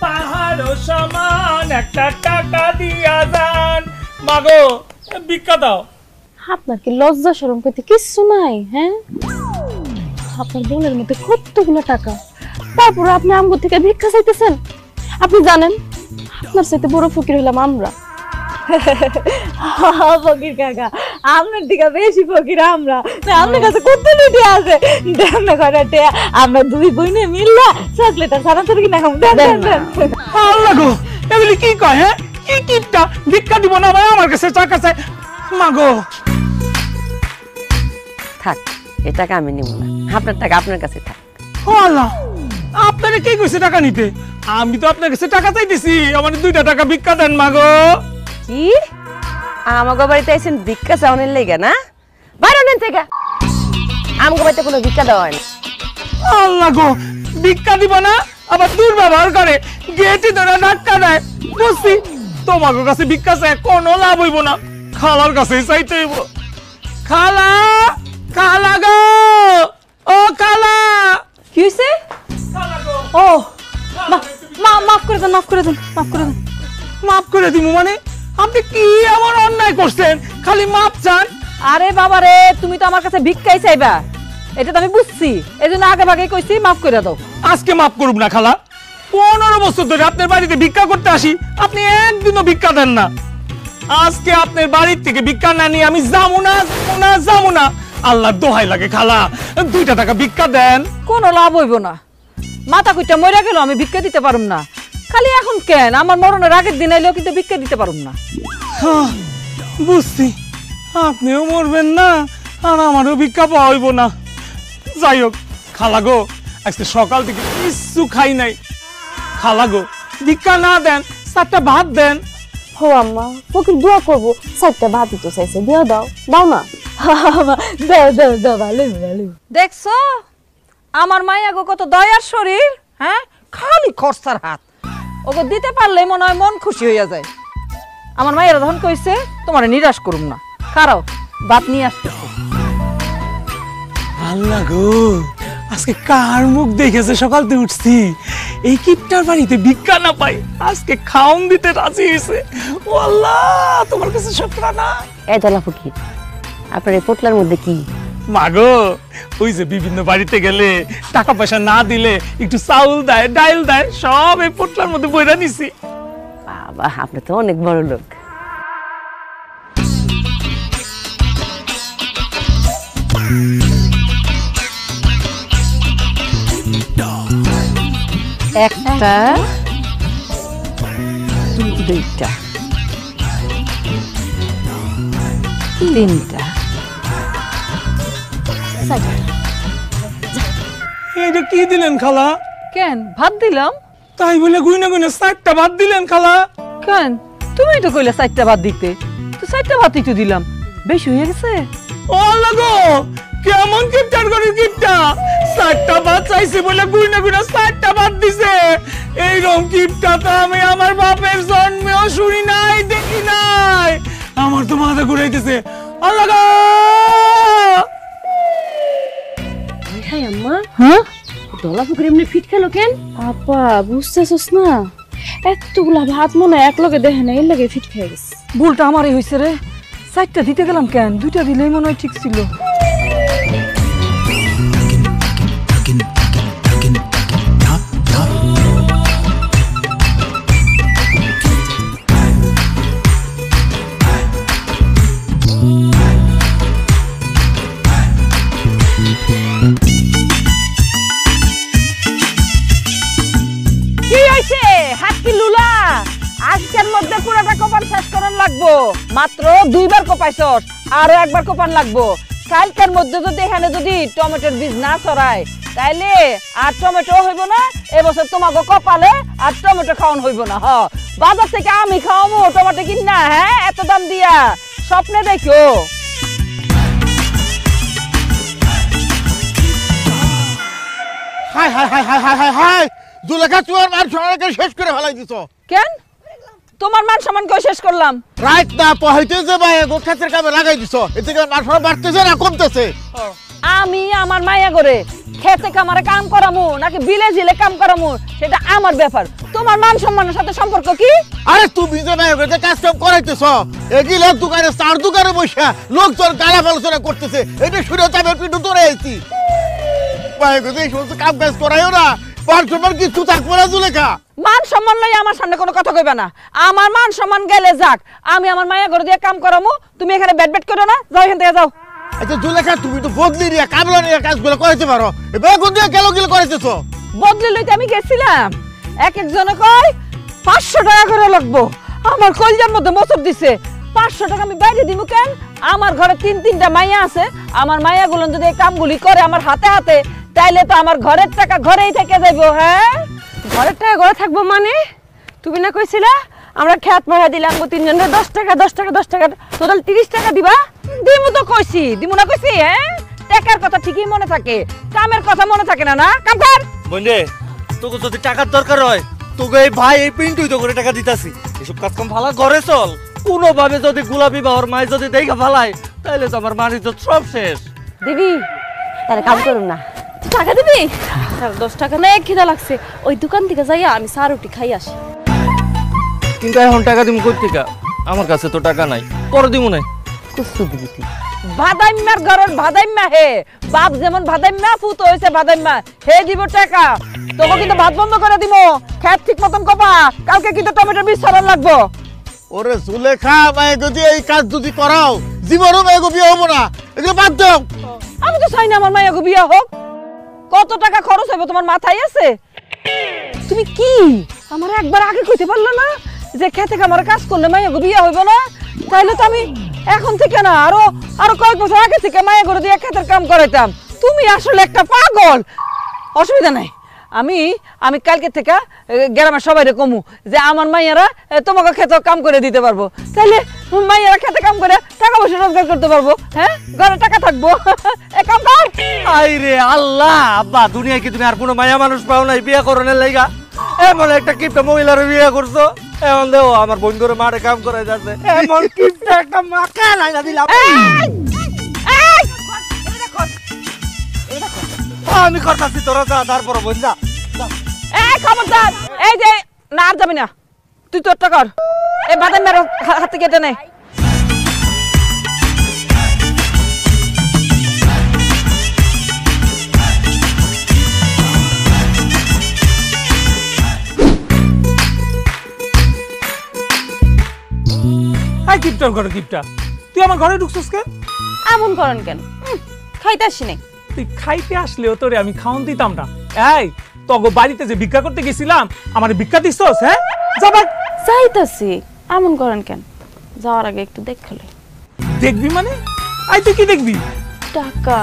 পাহাড় সমান একটা টাকা দিয়া যান। মাগো ভিক্ষা দাও। আপনার কি লজ্জা শরম করতে কিচ্ছু নাই? হ্যাঁ, আপনার বোনের মধ্যে কতগুলো টাকা, তারপর আপনি আমগো থেকে ভিক্ষা চাইতেছেন। আপনি জানেন আপনার সাথে বড় ফকির হলাম আমরা। ফকির কাকা, আপনার দিকে বেশি ফকির আমরা। আপনার কাছে কত লুটি আছে, আমরা দুই বইনে মিললা চকলেট আর সারান্তর কিনা খাম। আল্লাহ গো, এগুলি কি কয়? হ্যাঁ, কি কিপটা ভিক্ষা দিব না ভাই, আমার কাছে টাকা চাই। মাগো থাক, এই টাকা আমি নিব না, আপনার টাকা আপনার কাছে থাক। আল্লাহ, আপনারে কে কইছে টাকা নিতে? আমি তো আপনার কাছে টাকা চাইতেছি, আমার 2টা টাকা ভিক্ষা দেন মাগো। কি আমাগো বাড়িতে আইছেন ভিক্ষা চাওয়ানোর লেগে না? বাইরে নেন থেকে, আমাগো বাড়িতে কোনো ভিক্ষা দেওয়া হয় না। আল্লাহ গো, ভিক্ষা দিব না আবার দুর্ব্যবহার করে, গেটে ধরে ধাক্কা দেয়। বুঝছি, তোমার কাছে ভিক্ষা চাই কোনো লাভ হইব না, খালার কাছেই চাইতে হইব। খালা, খালা গো, ও খালা। কি হইছে? ও মাফ করে দেন, মাফ করে দেন, মাফ করে দেন। মাফ করে দিব মানে? আপনি কি এমন অন্যায় করছেন, খালি মাপ চান? আরে বাবা রে, তুমি তো আমার কাছে ভিক্ষাই চাইবা, এটা তো আমি বুঝছি, এজন্য আগে ভাগে কইছি মাফ করে দাও। আজকে মাফ করব না খালা, 15 বছর ধরে আপনার বাড়িতে ভিক্ষা করতে আসি, আপনি একদিনও ভিক্ষা দেন না। আজকে আপনার বাড়ির থেকে ভিক্ষা না নিয়ে আমি যাবো না, যাবো না। আল্লাহর দোহাই লাগে খালা, 2টা টাকা ভিক্ষা দেন। কোনো লাভ হইব না, মাথা কইটা মরে গেল, আমি ভিক্ষা দিতে পারুম না। খালি এখন কেন, আমার মরণের আগের দিন আইলেও কিন্তু ভিক্ষা দিতে পারুম না। হ্যাঁ, বুঝছি, আপনিও মরবেন না আর আমারও ভিক্ষা পাওয়া হইব না। যাই হোক খালা গো, আজকে সকাল থেকে কিছু খাই নাই। খালা গো, ভিক্ষা না দেন, 4টা ভাত দেন। হো আম্মা, ফকির দোয়া করবো, 4টা ভাতই তো চাইছে, দিয়ে দাও, দাও না। দাও দাও দাও, ভালো ভালো। দেখছো আমার মাইয়া গো কত দয়ার শরীর, হ্যাঁ, খালি খরচার হাত। ওকে দিতে পারলে মনে হয় মন খুশি হইয়া যায়। আমার মাইয়ারা তখন কইছে তোমার নিরাশ করুম না, খারাও ভাত নিয়ে আসতেছে। আল্লাহ গো, আজকে কার মুখ দেখেছে সকাল থেকে উঠছি, এই কিপটার বাড়িতে ভিক্ষা না পাই, আজকে খাওন দিতে রাজি হয়েছে। ও আল্লাহ, তোমার কাছে শুকরানা। এই দলা ফকির, আপনার এই পোটলার মধ্যে কি? মাগো, ওই যে বিভিন্ন বাড়িতে গেলে টাকা পয়সা না দিলে একটু চাউল দেয়, ডাইল দেয়, সব এই পোটলার মধ্যে বইরা নিছি। বাবা, আপনি তো অনেক বড় লোক। একটা, 2টা, 3টা। এইটা কি দিলেন খালা? কেন ভাত দিলাম? তাই বলে গুইনা গুইনা 4টা ভাত দিলেন খালা? কেন, তুমি তো কইলা 4টা ভাত দিতে, তো 4টা ভাতই তো দিলাম, বেশি হয়ে গেছে। ও আল্লাহ গো, কেমন কিপটার করে কিপটা, 4টা ভাত চাইছে বলে গুইনা গুইনা 4টা ভাত দিছে। এইরকম কিপটা তো আমি আমার বাপের জন্মেও শুনি নাই, দেখি নাই। আমার তো মাথা ঘুরাইতেছে। আল্লাহ গো। হ্যাঁ আম্মা, হ্যাঁ, দলা ফকির এমনি ফিট খেলো কেন? আপা বুঝতেছস না, এতগুলা ভাত মনে এক লগে দেখে না, এর লগে ফিট খেয়ে গেছে। ভুলটা আমারই হয়েছে রে, 4টা দিতে গেলাম কেন, 2টা দিলেই মনে হয় ঠিক ছিল। কি হয়েছে হাত কি লুলা? আজকের মধ্যে পুরোটা কোপান শেষ করার লাগবো, মাত্র 2বার কোপাইছস, আরো 1বার কোপান লাগবো। কালকের মধ্যে যদি এখানে যদি টমেটোর বীজ না ছড়ায়, তাইলে আর টমেটো হইব না, এবছর তোমাকে কপালে আর টমেটো খাওয়ান হইব না। হ, বাজার থেকে আমি খাওয়াবো টমেটো কিনা, হ্যাঁ, এত দাম দিয়া, স্বপ্নে দেখো। High high high high high high high, Zulekha তোমার মান সম্মানকে শেষ করে ফেলাই দিছ কেন? তোমার মান সম্মান কই শেষ করলাম? রাইট না পহাইতে যে ভাই গোখাতের কামে লাগাই দিছ, এদিকে মান সম্মান বাড়তেছে না কমতেছে? আমি আমার মায়া করে খেতে কামারে কাম করামু নাকি বিলে জিলে কাম করামু, সেটা আমার ব্যাপার। তোমার মান সম্মানের সাথে সম্পর্ক কি? আরে তুমি যে ভাই ওকে কাজ কাম করাইতেছ এগুলো দোকানে চার দোকানে বসে লোকজন গালা আলোচনা করতেছে এটা শুনে তো আমি একটু দৌড়ে আইছি ভাই ওকে এই সমস্ত কাম কাজ করাইও না পার্সোনাল কিছু থাকবো না জুলেখা মান সম্মান লই আমার সামনে কোনো কথা কইবা না। আমার মান সম্মান গেলে যাক, আমি আমার মায়া ঘর দিয়ে কাম করামু, তুমি এখানে ব্যাট ব্যাট করো না, যাও এখান থেকে যাও। আচ্ছা জুলেখা তুমি তো বদলি নিয়ে কামলা নিয়ে কাজগুলো করাইতে পারো এবার কোন দিয়ে গেল গেলে করাইতেছ বদলে লইতে আমি গেছিলাম, এক একজনে কয় 500 টাকা করে লাগবো। আমার কলজার মধ্যে মোচড় দিছে, 500 টাকা আমি বাইরে দিব কেন? আমার ঘরে তিনটা মাইয়া আছে, আমার মাইয়াগুলো যদি এই কামগুলি করে আমার হাতে হাতে, তাইলে তো আমার ঘরের টাকা ঘরেই থেকে যাইবো। হ্যাঁ, ঘরের টাকা ঘরে থাকবো মানে? তুমি না কইছিলা আমরা খেত ভাড়া দিলাম 3 জনের 10 টাকা 10 টাকা 10 টাকা টোটাল 30 টাকা দিবা? দিমু তো কইছি, দিমু না কইছি? হ্যাঁ, টাকার কথা ঠিকই মনে থাকে, কামের কথা মনে থাকে না। না কাম কর বন্ধে, তোকে যদি টাকার দরকার হয় তোকে এই ভাই এই পিন্টুই তো করে টাকা দিতাছি। এসব কাজ কাম ভালো ঘরে চল, কোনোভাবে যদি গোলাপি বাবার মায় যদি দেখা ফালায় তাহলে তো আমার মানি তো সব শেষ। দিবি? তাহলে কাম করুন না। টাকা দিবি? 10 টাকা না, খিদা লাগছে, ওই দোকান থেকে যাইয়া আমি চা রুটি খাই আসি। কিন্তু এখন টাকা দিমু কই থেকে? আমার কাছে তো টাকা নাই, পরে দিমু না। কুসু দিবি তুই? ভাদাইম্মার ঘরের ভাদাইম্মা হে, বাপ যেমন ভাদাইম্মা ফুত হইছে ভাদাইম্মা, হে দিব টাকা। তোকে কিন্তু ভাত বন্ধ করে দিব, খেত ঠিক মতন কপা, কালকে কিন্তু টমেটো বীজ ছড়ান লাগবো। ওরে জুলেখা ভাই যদি এই কাজ যদি করাও জীবনও ভাই বিয়ে হবো না এগুলো বাদ দাও আমি তো চাই না আমার মায়ের বিয়া হোক। কত টাকা খরচ হবে তোমার মাথায় আছে? তুমি কি আমার একবার আগে কইতে পারলো না যে খেতে আমার কাজ করলে মায়ের বিয়া হইব না? তাইলে তো আমি এখন থেকে না আরো কয়েক বছর আগে থেকে মায়ের ঘরে দিয়ে খেতের কাম করাইতাম। তুমি আসলে একটা পাগল। অসুবিধা নাই, আমি কালকে থেকে গ্রামের সবাইরে কমু যে আমার মাইয়ারা তোমাকে খেতে কাম করে দিতে পারবো, তাইলে মাইয়ারা খেতে কাম করে টাকা পয়সা রোজগার করতে পারবো। হ্যাঁ, ঘরে টাকা থাকবো। কাম কর। আইরে আল্লাহ, আব্বা দুনিয়ায় কি তুমি আর কোনো মায়া মানুষ পাও নাই বিয়া করনের লাইগা? এমন একটা কিপটা মহিলার বিয়ে করছো, এখন দেও আমার বোন করে মারে কাম করাই যাচ্ছে, এমন কিপটা একটা মাকা লাইনা দিলাম। আমি করতাছি, তোরা যা, তারপর বোন যা। খবরদার, এই যে না আর যাবি না, তুই তোরটা কর। এই বাদাম মেরে হাতে কেটে নে। হাই কিপটার ঘরে কিপটা, তুই আমার ঘরে ঢুকছিস কে? এমন করেন কেন? খাইতে আসি নাই। তুই খাইতে আসলেও তোরে আমি খাওন দিতাম না। এই তগো বাড়িতে যে ভিক্ষা করতে গেছিলাম, আমার ভিক্ষা দিছস? হ্যাঁ, যাবা যাইতাছি, এমন করেন কেন? যাওয়ার আগে একটু দেখলে। দেখবি মানে? আই তুই কি দেখবি? টাকা।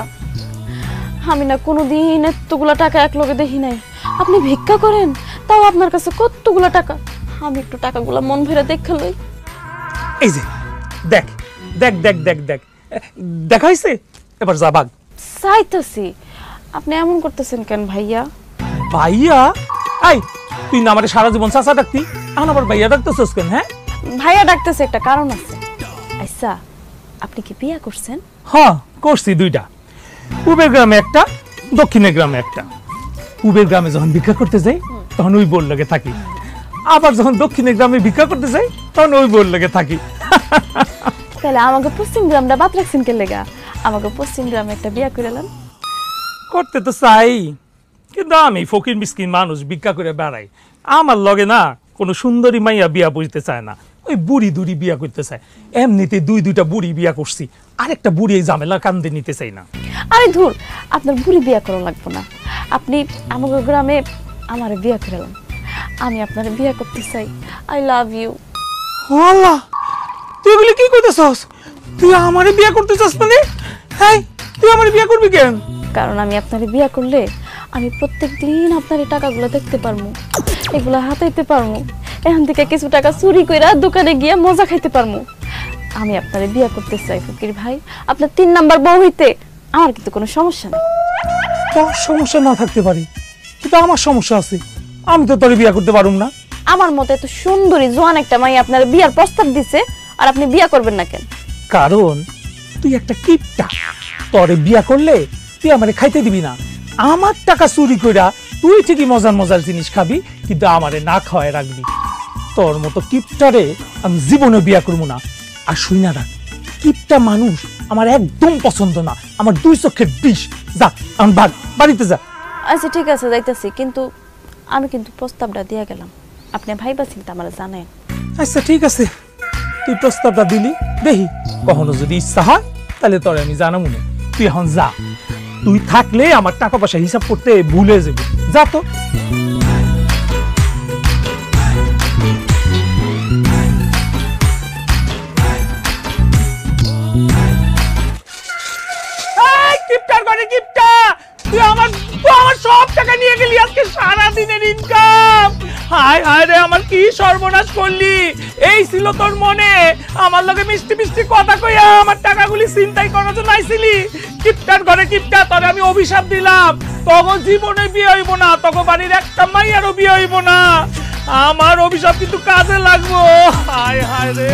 আমি না কোনোদিন এতগুলা টাকা এক লগে দেখি নাই। আপনি ভিক্ষা করেন, তাও আপনার কাছে কতগুলা টাকা। আমি একটু টাকাগুলা মন ভরে দেখে লই। এই যে দেখ দেখ দেখ দেখ দেখ, দেখা হয়েছে, এবার যা ভাগ। চাইতাছি, আপনি এমন করতেছেন কেন ভাইয়া? ভাইয়া? আই তুই না আমারে সারা জীবন চাচা ডাকতি, এখন আবার ভাইয়া ডাকতেছস কেন? হ্যাঁ, ভাইয়া ডাকতেছে একটা কারণ আছে। আচ্ছা, আপনি কি বিয়া করছেন? হ্যাঁ করছি, 2টা। পূবের গ্রামে একটা, দক্ষিণের গ্রামে একটা। পূবের গ্রামে যখন ভিক্ষা করতে যাই তখন ওই বোর লগে থাকি, আবার যখন দক্ষিণের গ্রামে ভিক্ষা করতে যাই তখন ওই বোর লগে থাকি। তাহলে আমাকে পশ্চিম গ্রামটা বাদ রাখছেন কে লেগা? আমাকে পশ্চিম গ্রামে একটা বিয়া করে এলেন। করতে তো চাই, কিন্তু আমি ফকির মিসকিন মানুষ, ভিক্ষা করে বেড়াই। আমার লগে না কোনো সুন্দরী মাইয়া বিয়া বুঝতে চায় না, ওই বুড়ি দুড়ি বিয়া করতে চায়। এমনিতে 2টা বুড়ি বিয়া করছি, আরেকটা বুড়ি এই ঝামেলা কান্দে নিতে চাই না। আরে ধুর, আপনার বুড়ি বিয়া করা লাগবে না। আপনি আমাকে গ্রামে আমারে বিয়া করে এলেন। আমি আপনার বিয়া করতে চাই। I love you. আল্লাহ, তুই এগুলি কি কইতেছস? তুই আমারে বিয়া করতে চাস মানে? হ্যাঁ, তুই আমারে বিয়া করবি কেন? কারণ আমি আপনারে বিয়া করলে আমি প্রত্যেক দিন আপনার এই টাকাগুলো দেখতে পারবো, এগুলো হাতাইতে পারবো, এখান থেকে কিছু টাকা চুরি কইরা দোকানে গিয়ে মজা খাইতে পারবো। আমি আপনারে বিয়া করতে চাই ফকির ভাই। আপনার 3 নাম্বার বউ হইতে আমার কিন্তু কোনো সমস্যা নেই। তোর সমস্যা না থাকতে পারি, কিন্তু আমার সমস্যা আছে। আমি তো তোরে বিয়া করতে পারুম না। আমার মতে এত সুন্দরী জোয়ান একটা মাই আপনার বিয়ার প্রস্তাব দিছে, আর আপনি বিয়া করবেন না কেন? কারণ তুই একটা কিপটা। তোরে বিয়া করলে তুই আমারে খাইতে দিবি না, আমার টাকা চুরি কইরা তুই ঠিকই মজার মজার জিনিস খাবি, কিন্তু আমারে না খাওয়ায় রাখবি। তোর মতো কিপটারে আমি জীবনে বিয়া করবো না। আর শুই না রাখ, কিপটা মানুষ আমার একদম পছন্দ না, আমার 2 চোখের বিষ। যা এখন ভাগ, বাড়িতে যা। আচ্ছা ঠিক আছে, যাইতেছি, কিন্তু আমি কিন্তু প্রস্তাবটা দিয়ে গেলাম, আপনি ভাইবা চিন্তা আমার জানেন। আচ্ছা ঠিক আছে, তুই প্রস্তাবটা দিলি, দেখি কখনো যদি ইচ্ছা হয় তাহলে তোরে আমি জানাবো না। তুই এখন যা, তুই থাকলে আমার টাকা পয়সা হিসাব করতে ভুলে যাবি। যা তো। কিপটার করে কিপটা, তুই আমার সব টাকা নিয়ে গেলি, আজকে সারা দিনের ইনকাম। হায় হায় রে, আমার কি সর্বনাশ করলি। এই ছিল তোর মনে, আমার লগে মিষ্টি মিষ্টি কথা কইয়া আমার টাকাগুলি ছিনতাই করার জন্য আইছিলি। কিপটার ঘরে কিপটা, তোরে আমি অভিশাপ দিলাম, তখন জীবনে বিয়ে হইব না, তখন বাড়ির একটা মাইয়ারও বিয়ে হইব না। আমার অভিশাপ কিন্তু কাজে লাগবো। হায় হায় রে।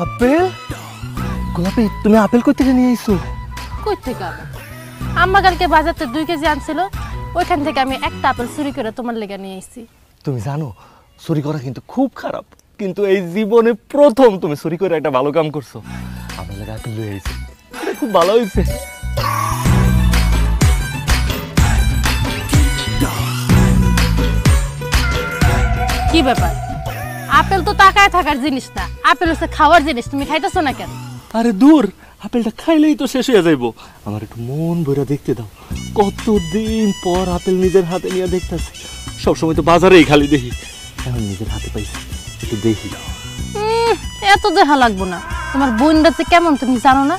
আপেল? গোলাপি, তুমি আপেল কই থেকে নিয়ে আইছো? কই থেকে আবার? আম্মা কালকে বাজারতে 2 কেজি আনছিল, ওইখান থেকে আমি একটা আপেল চুরি করে তোমার লেগে নিয়ে আইছি। তুমি জানো চুরি করা কিন্তু খুব খারাপ, কিন্তু এই জীবনে প্রথম তুমি চুরি করে একটা ভালো কাম করছো। আমার লাগে আপেল লয়ে আইছি, এটা খুব ভালো হয়েছে। কি ব্যাপার? আপেল তো তাকায় থাকার জিনিস না, আপেল হচ্ছে খাওয়ার জিনিস, তুমি খাইতেছো না কেন? আরে দূর, আপেলটা খাইলেই তো শেষ হয়ে যাইবো। আমার একটু মন ভরে দেখতে দাও, কতদিন পর আপেল নিজের হাতে নিয়ে দেখতেছি। সবসময় তো বাজারেই খালি দেখি, এখন নিজের হাতে পাইছি, একটু দেখি। এত দেখা লাগবো না, তোমার বোনরা যে কেমন তুমি জানো না?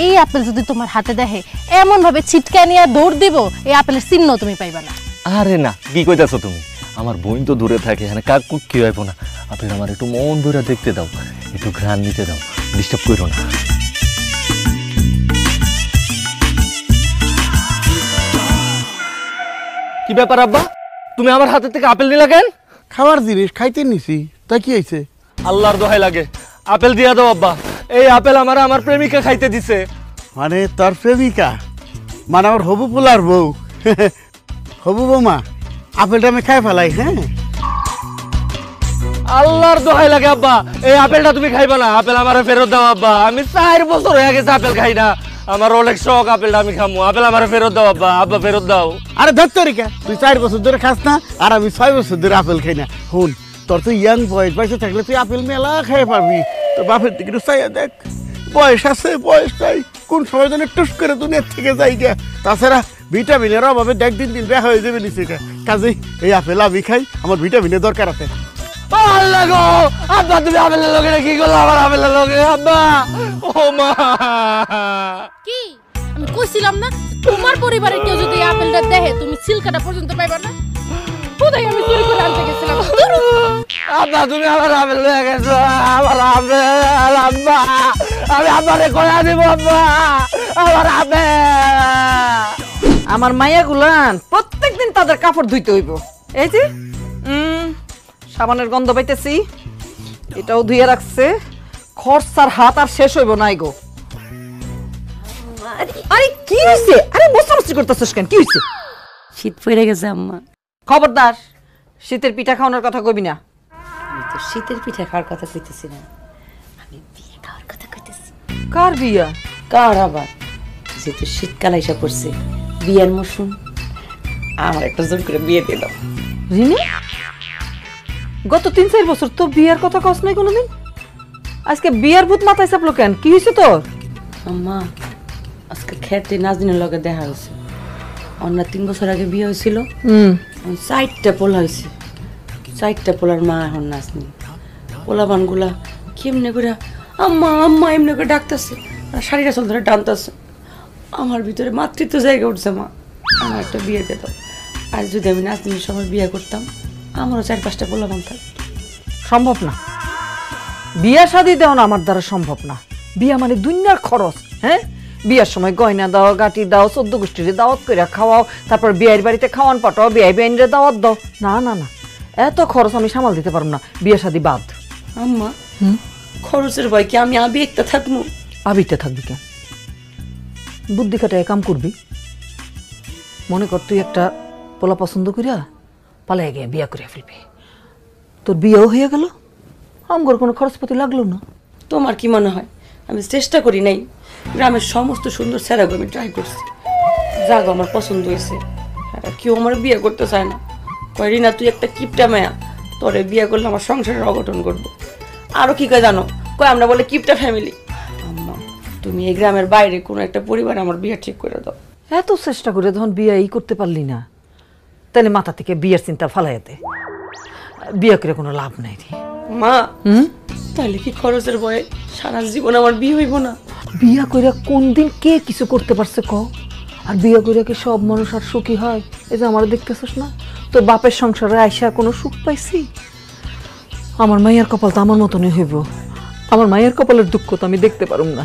এই আপেল যদি তোমার হাতে দেখে এমন ভাবে ছিটকায় নিয়ে দৌড় দিব, এই আপেলের চিহ্ন তুমি পাইবা না। আরে না, কি কইতাছো তুমি? আমার বোন তো দূরে থাকে, এখানে কাক কুক কি হইব না। আপেল আমার একটু মন ভরে দেখতে দাও, একটু ঘ্রাণ নিতে দাও, ডিস্টার্ব করো না। কি ব্যাপার আব্বা, তুমি আমার হাতে থেকে আপেল নিলা কেন? খাওয়ার জিনিস খাইতে নিছি, তাই কি হয়েছে? আল্লাহর দোহাই লাগে, আপেল দিয়া দাও আব্বা। এই আপেল আমার প্রেমিকা খাইতে দিছে। মানে তোর প্রেমিকা? মানে আমার হবু পোলার বউ? হবু বৌমা, আপেলটা আমি খাই ফেলাই। হ্যাঁ, আল্লাহর দোহাই লাগে আব্বা, এই আপেলটা তুমি খাইবা না, আপেল আমারে ফেরত দাও আব্বা। আমি 4 বছর হয়ে গেছে আপেল খাই না, আমার অনেক শখ আপেলটা আমি খামু। আপেল আমারে ফেরত দাও আব্বা, আব্বা ফেরত দাও। আরে ধরতে রেখা, তুই 4 বছর ধরে খাস না, আর আমি 6 বছর ধরে আপেল খাই না। হুন, তোর তো ইয়াং বয়স, বয়সে থাকলে তুই আপেল মেলা খাই পারবি। তোর বাপের দিকে একটু চাইয়া দেখ, বয়স আছে, বয়স নাই, কোন সময় যেন টুস করে দুনিয়ার থেকে যাই গে। তাছাড়া ভিটামিনের অভাবে দেখ দিন দিন বেয়া হয়ে যাবে নিচে। কাজেই এই আপেল আমি খাই, আমার ভিটামিনের দরকার আছে। আল্লাহ গো, আব্বা তুমি আপেলের লগে কি করলো? আমার আপেলের লগে আব্বা, ও মা। কি আমি কইছিলাম না, তোমার পরিবারের কেউ যদি এই আপেলটা দেখে তুমি সিলকাটা পর্যন্ত পাইবা না। কোথায় আমি চুরি করে আনতে গেছিলাম? আব্বা তুমি আমার আপেল লয়ে গেছো, আমার আপেল আব্বা, আমি আব্বারে কয়া দিব আব্বা, আমার আপেল। আমার মাইয়া গুলান প্রত্যেকদিন তাদের কাপড় ধুইতে হইব। এই যে সাবানের গন্ধ পাইতেছি, এটাও ধুইয়া রাখছে। খরচার হাত আর শেষ হইব নাই গো। আরে কি হইছে? আরে বসে করতেছিস কেন? কি হইছে? শীত পড়ে গেছে আম্মা। খবরদার, শীতের পিঠা খাওয়ানোর কথা কইবি না। আমি তো শীতের পিঠা খাওয়ার কথা কইতেছি না, আমি বিয়ে খাওয়ার কথা কইতেছি। কার বিয়া? কার আবার? যেহেতু শীতকাল এসে পড়ছে, বিয়ের মৌসুম, আমার একটা জোর করে বিয়ে দিয়ে দাও। রিনি, গত 3-4 বছর তো বিয়ার কথা কস নাই কোনোদিন, আজকে বিয়ার ভূত মাথায় চাপলো কেন? কি হয়েছে তোর? আম্মা, আজকে খেতে নাজদিনের লগে দেখা হয়েছে। অন্য 3 বছর আগে বিয়ে হয়েছিল, 4টা পোলা হয়েছে। 4টা পোলার মা এখন নাচনি। পোলাবানগুলা কেমনে করে আম্মা আম্মা এমনি করে ডাকতেছে, আর শাড়িটা চল ধরে টানতেছে। আমার ভিতরে মাতৃত্ব জায়গা উঠছে। মা, আমার একটা বিয়ে দিয়ে দাও। আর যদি আমি নাচনির সময় বিয়ে করতাম, আমারও 4-5টা পোলাবান থাকতো। সম্ভব না, বিয়া শাদি দেওয়া না আমার দ্বারা সম্ভব না। বিয়া মানে দুনিয়ার খরচ। হ্যাঁ, বিয়ার সময় গয়না দাও, গাটি দাও, 14 গোষ্ঠীরে দাওয়াত করে খাওয়াও, তারপর বিয়ের বাড়িতে খাওয়ান পাঠাও, বিয়ে বেআইনরে দাওয়াত দাও। না না না, এত খরচ আমি সামাল দিতে পারবো না, বিয়ে শাদি বাদ। আম্মা, খরচের ভয় কি আমি আবি একটা থাকবো? আবিরটা থাকবি কেন? বুদ্ধি খাটায় কাম করবি। মনে কর তুই একটা পোলা পছন্দ করিয়া পালাই গিয়ে বিয়া করিয়া ফেলবি, তোর বিয়েও হয়ে গেল, আমগর কোনো খরচপাতি লাগলো না। তোমার কি মনে হয় আমি চেষ্টা করি নাই? গ্রামের সমস্ত সুন্দর ছেলেগো আমি ট্রাই করছি, যাগো আমার পছন্দ হয়েছে, কেউ আমার বিয়ে করতে চায় না। কয় রিনা তুই একটা কিপটা মায়া, তোরে বিয়ে করলে আমার সংসারের অঘটন করবো। আরো কি কয় জানো, কয় আমরা বলে কিপটা ফ্যামিলি। আম্মা তুমি এই গ্রামের বাইরে কোনো একটা পরিবারে আমার বিয়ে ঠিক করে দাও। এত চেষ্টা করে যখন বিয়ে করতে পারলি না, তাহলে মাথা থেকে বিয়ের চিন্তা ফালাই দে। বিয়ে করে কোনো লাভ নাই রে মা। তাহলে কি খরচের ভয়ে সারা জীবন আমার বিয়ে হইব না? বিয়া কইরা কোন দিন কে কিছু করতে পারছে ক? আর বিয়া কইরা কি সব মানুষ আর সুখী হয়? এই যে আমার দেখতেছিস না, তোর বাপের সংসারে আইসা কোনো সুখ পাইছি? আমার মায়ের কপাল তো আমার মতনই হইব। আমার মায়ের কপালের দুঃখ তো আমি দেখতে পারুম না।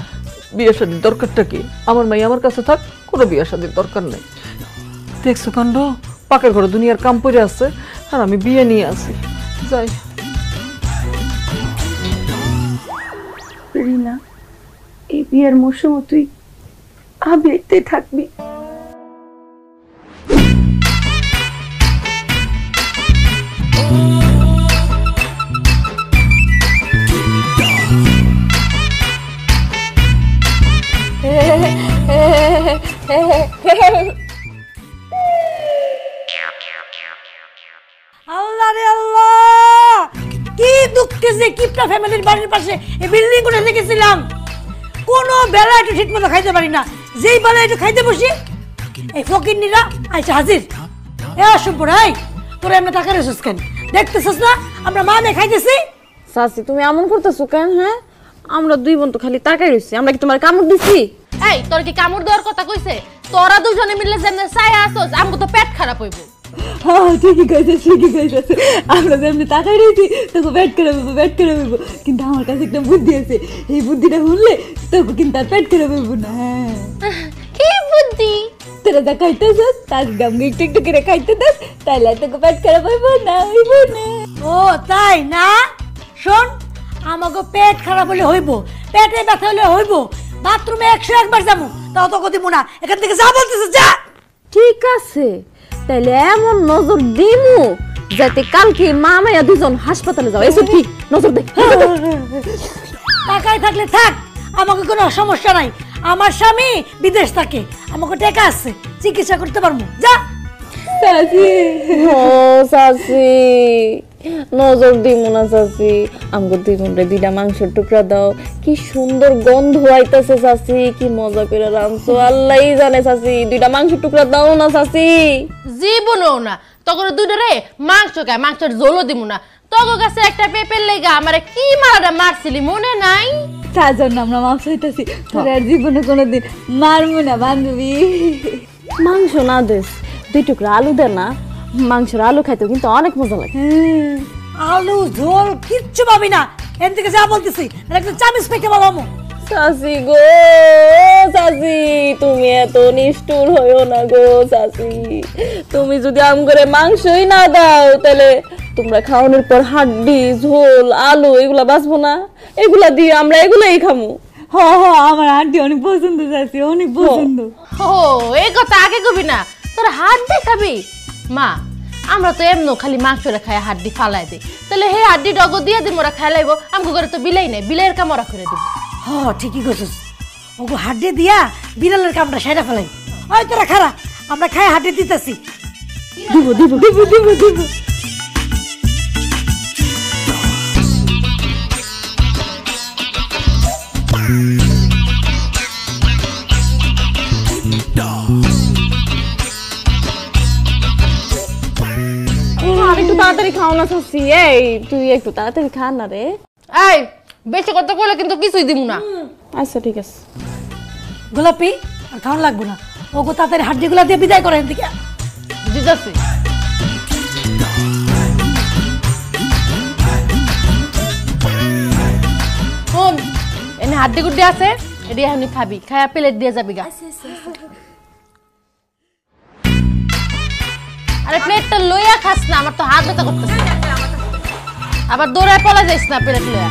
বিয়ে শাদীর দরকারটা কি? আমার মাই আমার কাছে থাক, কোনো বিয়ে শাদীর দরকার নেই। দেখছো কাণ্ড, পাকের ঘরে দুনিয়ার কাম পড়ে আছে আর আমি বিয়ে নিয়ে আসি। যাই রিনা, এই বিয়ের মৌসুম তুই আবিরতে থাকবি। আল্লাহ রে আল্লাহ, কি দুঃখে যে কিপটা ফ্যামিলির বাড়ির পাশে এই বিল্ডিং করে রেখেছিলাম। কোনো বেলা একটু ঠিক মতো খাইতে পারি না, যেই বেলা একটু খাইতে বসি এই ফকিরনিরা আইসা হাজির। এ অসম্পূর, এই তোরা এমনি টাকা রেছিস কেন? দেখতেছিস না আমরা মা মেয়ে খাইতেছি? চাচি তুমি এমন করতেছো কেন? হ্যাঁ, আমরা দুই বোন তো খালি তাকাই রইছি, আমরা কি তোমার কামড় দিছি? এই তোর কি কামড় দেওয়ার কথা কইছে? তোরা দুজনে মিলে যেমন চাই আসোস, আমগো তো পেট খারাপ হইব। হ্যাঁ ঠিকই কইছে, ঠিকই কইছে। আমরা যেমনি তাকাই রইছি তোকে পেট করে বলবো, পেট করে বলবো। কিন্তু আমার কাছে একটা বুদ্ধি আছে, এই বুদ্ধিটা শুনলে তোকে কিন্তু আর পেট করে বলবো না। কি বুদ্ধি? তোরা যা খাইতেছিস তার গামগে একটু একটু করে খাইতে দাস, তাইলে তোকে পেট করে বলবো না, হইব না। ও তাই না? শোন, আমাকে পেট খারাপ হলে হইব, পেটে ব্যথা হলে হইব, বাথরুমে 101 বার যাবো, তাও তোকে দিব না। এখান থেকে যা বলতেছিস যা। ঠিক আছে, তাইলে এমন নজর দিমু যাতে কালকে মা মায়া দুজন হাসপাতালে যাও। এসব কি নজর দে। টাকায় থাকলে থাক, আমাকে কোনো সমস্যা নাই। আমার স্বামী বিদেশ থাকে, আমাকে টাকা আছে, চিকিৎসা করতে পারবো। যা। ও চাচি, নজর দিমু না চাচি, আমগো দুই বোনরে দুইটা মাংসের টুকরা দাও। কি সুন্দর গন্ধ আইতাছে চাচি, কি মজা করে রাঁধছো আল্লাহই জানে চাচি। দুইটা মাংসের টুকরা দাও না চাচি। জীবনও না তখন দুইটারে মাংস খায়, মাংসের ঝোলও দিমু না। তোর কাছে একটা পেপের লেগা আমারে কি মারাটা মারছিলি মনে নাই? তার জন্য আমরা মাংস হইতেছি, তোর আর জীবনে কোনোদিন মারবো না বান্ধবী। মাংস না দেস, দুই টুকরা আলু দে না, মাংসের আলু খাইতে কিন্তু অনেক মজা লাগে। আলু ঝোল কিচ্ছু পাবি না, এর থেকে যা বলতেছি একটা চামিচ পেকে বাবামো। চাচি গো, চাচি তুমি এত নিষ্ঠুর হইও না গো চাচি। তুমি যদি আম করে মাংসই না দাও, তাহলে তোমরা খাওয়ানোর পর হাড্ডি ঝোল আলু এগুলা বাঁচবো না, এগুলা দিয়ে আমরা এগুলাই খামু। হ হ, আমার আন্টি অনেক পছন্দ চাচি, অনেক পছন্দ। ও এই কথা আগে কবি না, তোর হাড্ডি খাবি? মা আমরা তো এমন খালি মাংসরে খাই হাড্ডি ফালাই দিই, তাহলে হে হাড্ডি ডগো দিয়ে দিই মোরা খাই লাইব। আমগো ঘরে তো বিলাই নাই, বিলের কাম ওরা করে দিব। হ ঠিকই কইছিস, ওগো হাড্ডি দিয়া বিড়ালের কামটা সেরা ফেলাই। ওই তোরা খারা, আমরা খাই হাড্ডি দিতেছি। দিব দিব দিব দিব দিব। আর একটু তাড়াতাড়ি খাও না চাচি, এই তুই একটু তাড়াতাড়ি খা না রে। এই বেশি কথা কইলে কিন্তু কিছুই দিব না। আচ্ছা ঠিক আছে। গোলাপি আর খাওয়ান লাগবো না, ওগো তাড়াতাড়ি হাড্ডিগুলা দিয়ে বিদায় করে এদিকে। দিতাছি। শোন, এনে হাড্ডি গুড্ডি আছে, এটি এখনই খাবি, খায়া প্লেট দিয়ে যাবি গা। আরে প্লেটটা লইয়া খাস না, আমার তো হাত ব্যথা করতেছে। আবার দৌড়ায় পলা যাইস না প্লেট লইয়া।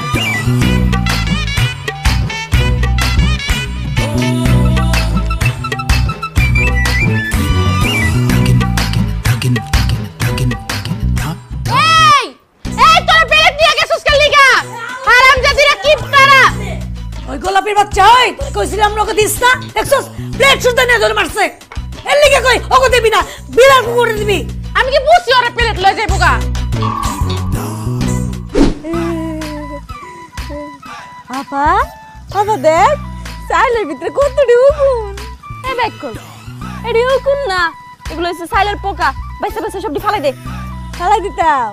কইছিলাম লোকে দিস না দেখছস প্লেট সুদ্ধা নিয়ে ধরে মারছে এর লিগে কই ওকে দিবি না বিড়াল কুকুরে দিবি আমি কি বুঝছি ওরে প্লেট লয়ে যাইবো গা আপা আপা দেখ সাইলের ভিতরে কতটি উকুন এ ব্যাক কর এডি উকুন না এগুলো হচ্ছে সাইলের পোকা বাইসা বাইসা সবটি ফালাই দে ফালাই দিতাম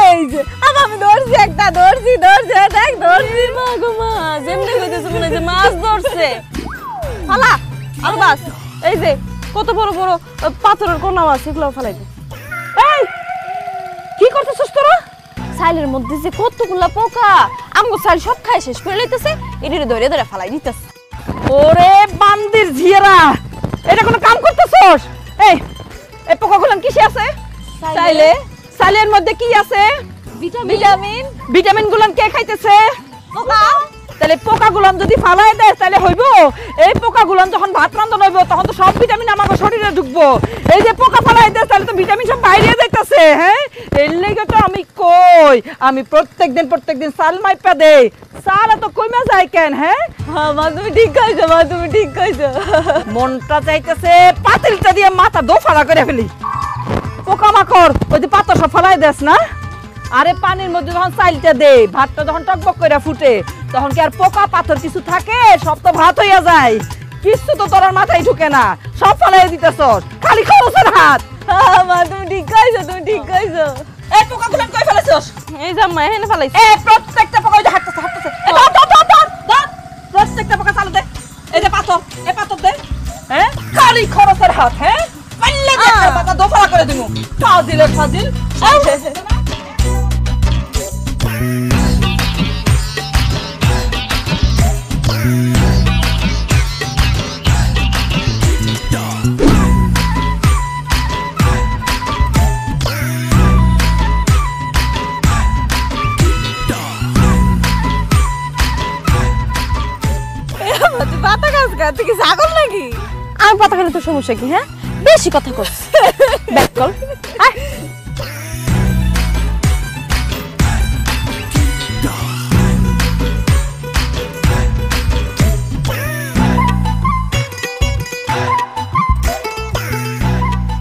এই যে আমি ধরছি একটা ধরছি দেখ ধরছি মা গো মা যেমনি কইতেছে মনে যে মাছ ধরছে ফালা আর বাস এই যে কত বড় বড় পাথরের কোনা মাছ এগুলো ফালাই দে এই কি করতেছস তোরা সাইলের মধ্যে যে কতগুলা পোকা আমগো সাইল সব খাই শেষ করে লইতেছে এডিরে ধরে ধরে ফালাই দিতেছে ওরে বান্দির ঝিয়েরা এটা কোনো কাম করতেছস এই পোকাগুলো কিসে আছে সাইলে সাইলের মধ্যে কি আছে ভিটামিন গুলান কে খাইতেছে পোকা তাহলে পোকা গুলান যদি ফালাই দেয় তাহলে হইব এই পোকা গুলান যখন ভাত রান্ধন হইব তখন তো সব ভিটামিন আমার শরীরে ঢুকবো এই যে পোকা ফালাই দেয় তাহলে তো ভিটামিন সব বাইরে যাইতেছে হ্যাঁ এর লেগে তো আমি কই আমি প্রত্যেকদিন সাল মাইপা দেই সাল তো কইমা যায় কেন হ্যাঁ মা তুমি ঠিক কইছো মনটা চাইতেছে পাতিলটা দিয়ে মাথা দোফাড়া করে ফেলি পোকামাকড় ওই যে পাতা সব ফেলাই দেস না আরে পানির মধ্যে যখন চাইলটা দে ভাতটা যখন টকবক করে ফুটে তখন কি আর পোকা পাথর কিছু থাকে সব তো ভাত হইয়া যায় কিছু তো তোর মাথায় ঢুকে না সব ফেলাই দিতেছ খালি খরচের হাত মা তুমি ঠিক কইছো এই পোকাগুলো কই ফেলেছস এই জাম্মা এখানে ফালাইছি এই প্রত্যেকটা পোকা ওই যে হাঁটতেছে এই ধর প্রত্যেকটা পোকা চালু দে এই যে পাথর এই পাথর দে হ্যাঁ খালি খরচের হাত হ্যাঁ পাল্লে দে পাতা দোফাড়া করে দিমু ফাজিল পাতা গাছ গাছ কি ছাগল নাকি আমি পাতা খেলে তোর সমস্যা কি হ্যাঁ বেশি কথা কর ব্যাক কল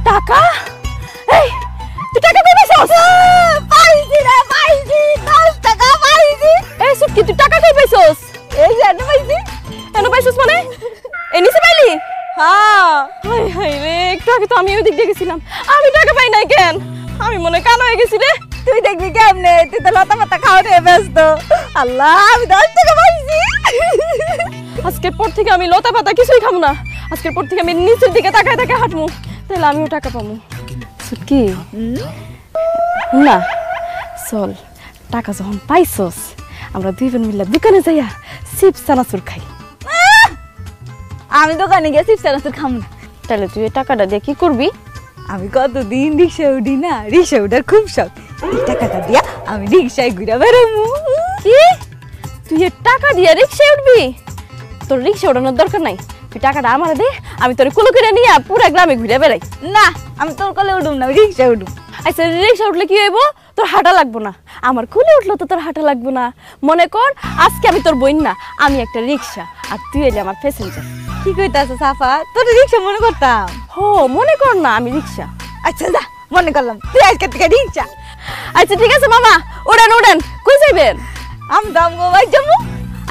টাকা এই তুই টাকা কই পাইছস পাইছি 10 টাকা পাইছি এই সুটকি তুই টাকা কই পাইছস এই যে এনে পাইছস মানে এই নিচে পাইলি হ্যাঁ হাই রে একটু আগে তো আমি ওই দিক দিয়ে গেছিলাম আমি টাকা পাই নাই কেন আমি মনে কান হয়ে গেছি রে তুই দেখবি কেমনে তুই তো লতা পাতা খাওয়া নিয়ে ব্যস্ত আল্লাহ আমি 10 টাকা পাইছি আজকের পর থেকে আমি লতা পাতা কিছুই খাবো না আজকের পর থেকে আমি নিচের দিকে তাকায় তাকায় হাঁটবো তাহলে আমিও টাকা পাবো সুটকি না চল টাকা যখন পাইছস আমরা দুই বোন মিলে দোকানে যাইয়া চিপস চানাচুর খাই আমি দোকানে গিয়ে চিপস চানাচুর খাম না তাহলে তুই এই টাকাটা দিয়ে কি করবি আমি কতদিন রিক্সা উঠি না রিক্সা উঠার খুব শখ এই টাকাটা দিয়া আমি রিক্সায় ঘুরে বেড়াবো কি তুই এই টাকা দিয়ে রিক্সায় উঠবি তোর রিক্সা উঠানোর দরকার নাই তুই টাকাটা আমার দে আমি তোর কোলে করে নিয়ে পুরা গ্রামে ঘুরে বেড়াই না আমি তোর কোলে উঠুম না রিক্সায় উঠুম আচ্ছা রিক্সা উঠলে কি হইব তোর হাঁটা লাগবো না আমার কোলে উঠলো তো তোর হাঁটা লাগবো না মনে কর আজকে আমি তোর বোন না আমি একটা রিক্সা আর তুই এলে আমার প্যাসেঞ্জার কি কইতাছ সাফা তোর রিক্সা মনে করতাম হো মনে কর না আমি রিক্সা আচ্ছা যা মনে করলাম তুই আজকে থেকে রিক্সা আচ্ছা ঠিক আছে মামা উড়েন কই যাইবেন আমি দাম গো ভাই যাবো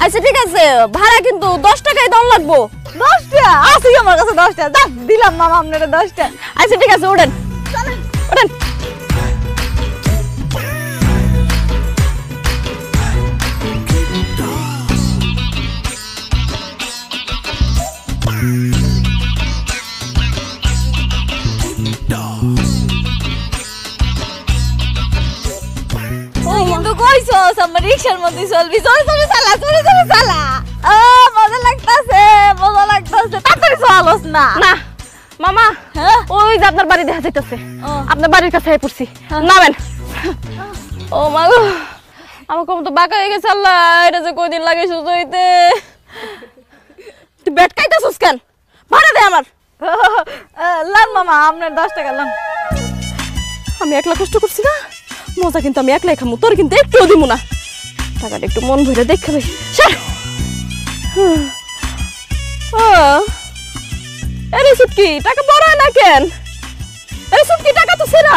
আচ্ছা ঠিক আছে ভাড়া কিন্তু 10 টাকাই দাম লাগবো 10 টাকা আছে আমার কাছে 10 টাকা দাও দিলাম মামা আপনারে 10 টাকা আচ্ছা ঠিক আছে উড়েন উড়েন কিন্তু কইছস আমার রিকশার মধ্যে চলবি জোরে চালা মজা লাগতাছে তাড়াতাড়ি চলস না না মামা ওই যে আপনার বাড়ি দেখা যাইতাছে আপনার বাড়ির কাছে পড়ছি নামেন ও মা গো আমার কম তো বাঁকা হয়ে গেছে আল্লাহ এটা যে কয়দিন লাগে সুস্থ হইতে তুই বেট খাইতাছস কেন ভাড়া দে আমার লান মামা আপনার 10 টাকা লান আমি একলা কষ্ট করছি না মজা কিন্তু আমি একলাই খামু তোর কিন্তু একটুও দিমু না টাকাটা একটু মন ভরে দেখে ভাই আরে সুটকি টাকা বড় না কেন? আরে সুটকি টাকা তো সেরা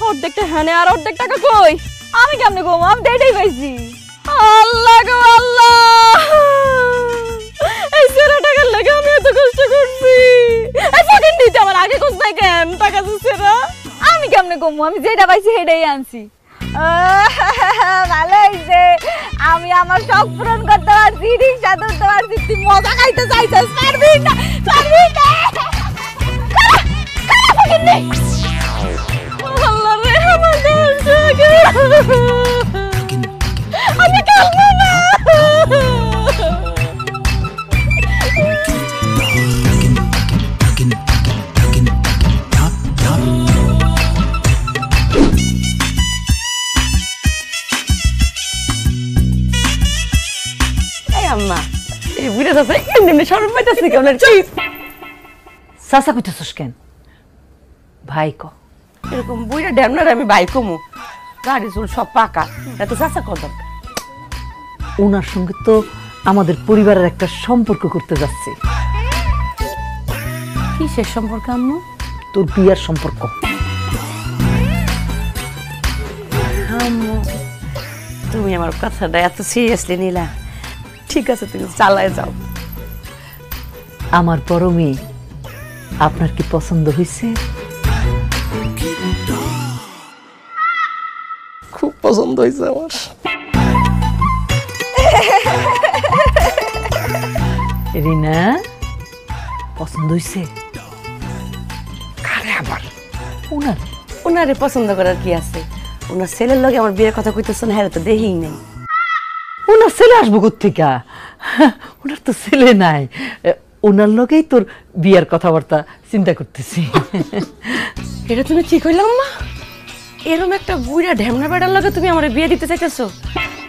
অর্ধেকটা হানে আর অর্ধেক টাকা কই? আমি কেমনে গো আমি দেইটাই পাইছি। আল্লাহ গো আল্লাহ, এই সেরা টাকার লাগে আমি এত কষ্ট করছি। এই ফকিন দিতে আমার আগে কষ্ট নাই কেন? টাকা তো সেরা আমি কেমনে গো আমি যেটা পাইছি সেটাই আনছি। ভালো হয়েছে, আমি আমার শখ পূরণ করতে পারছি, রিক্সা ধরতে পারছি। তুই মজা খাইতে চাইছিস, পারবি না পারবি না। আল্লাহ রে আমার আমি কালবো না। আম্মা এই বুড়া চাচা এমনি শরম পাইতেছে কেমন? চাচা কইতেছস কেন? ভাই ক এরকম বুড়া ড্যামনার আমি ভাই কমু, গাড়ি চুল সব পাকা, এত চাচা কত? ওনার সঙ্গে তো আমাদের পরিবারের একটা সম্পর্ক করতে যাচ্ছি। কিসের সম্পর্ক আম্মু? তোর বিয়ার সম্পর্ক। আম্মু তুমি আমার কথাটা এত সিরিয়াসলি নিলা? ঠিক আছে তুমি চালায় যাও। আমার বড় মেয়ে আপনার কি পছন্দ হয়েছে? খুব পছন্দ হয়েছে আমার। রিনা পছন্দ হয়েছে? কারে আবার? ওনার ওনারে পছন্দ করার কি আছে? ওনার ছেলের লগে আমার বিয়ের কথা কইতেছেন, হ্যাঁ তো দেখিই নাই। ওনার ছেলে আসবো কোত্থেকা? ওনার তো ছেলে নাই, ওনার লগেই তোর বিয়ার কথাবার্তা চিন্তা করতেছি। এটা তুমি কি কইলাম মা? এরকম একটা বুড়া ঢ্যামনা বেড়ার লগে তুমি আমার বিয়ে দিতে চাইতেছো?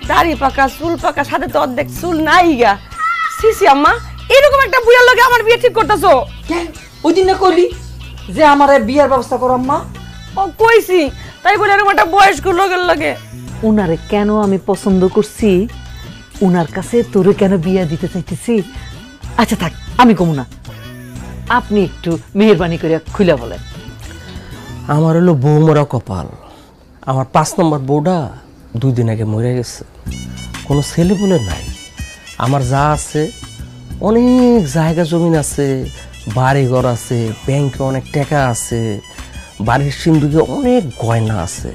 দাড়ি পাকা চুল পাকা, সাথে তো অর্ধেক চুল নাই গা। সিসি আম্মা, এরকম একটা বুড়ার লগে আমার বিয়ে ঠিক করতেছো? ওই দিন না কইলি যে আমার বিয়ার ব্যবস্থা করো আম্মা? ও কইছি, তাই বলে এরকম একটা বয়স্ক লোকের লগে। ওনারে কেন আমি পছন্দ করছি, ওনার কাছে তোরে কেন বিয়া দিতে চাইতেছি, আচ্ছা থাক আমি কমু না, আপনি একটু মেহেরবানি করে খুলে বলেন। আমার হলো বউ মরা কপাল। আমার 5 নম্বর বউটা 2 দিন আগে মরে গেছে, কোনো ছেলে বলে নাই। আমার যা আছে অনেক জায়গা জমিন আছে, বাড়ি ঘর আছে, ব্যাংকে অনেক টাকা আছে, বাড়ির সিন্ধুকে অনেক গয়না আছে।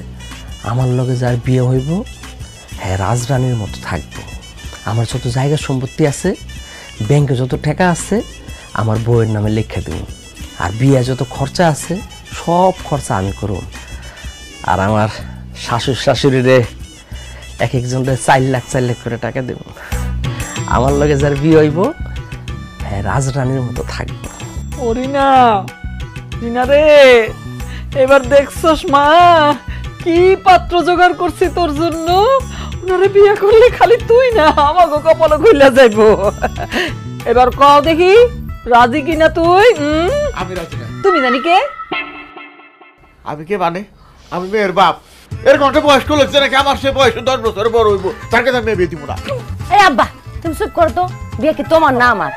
আমার লগে যার বিয়ে হইব হ্যাঁ রাজরানীর মতো থাকবো। আমার যত জায়গা সম্পত্তি আছে, ব্যাংকে যত টাকা আছে, আমার বউয়ের নামে লিখে দেব। আর বিয়ে যত খরচা আছে সব খরচা আমি করব। আর আমার শাশুড় শাশুড়িরে এক একজনের 4 লাখ করে টাকা দেব। আমার লগে যার বিয়ে হইব হ্যাঁ রাজরানীর মতো থাকবো। ও রিনা, রিনা রে, এবার দেখছস মা কি পাত্র জোগাড় করছি তোর জন্য। ওনারে বিয়ে করলে খালি তুই না, আমাকে কপালে খুইলা যাইব। এবার কও দেখি রাজি কিনা তুই? আমি রাজি না। তুমি জানি কে? আমি কে মানে? আমি মেয়ের বাপ। এরকম একটা বয়স্ক লোক নাকি আমার সে বয়সে 10 বছর বড় হইব, তার কাছে আমি বিয়ে দিব না। এই আব্বা তুমি চুপ করো তো, বিয়ে কি তোমার না আমার?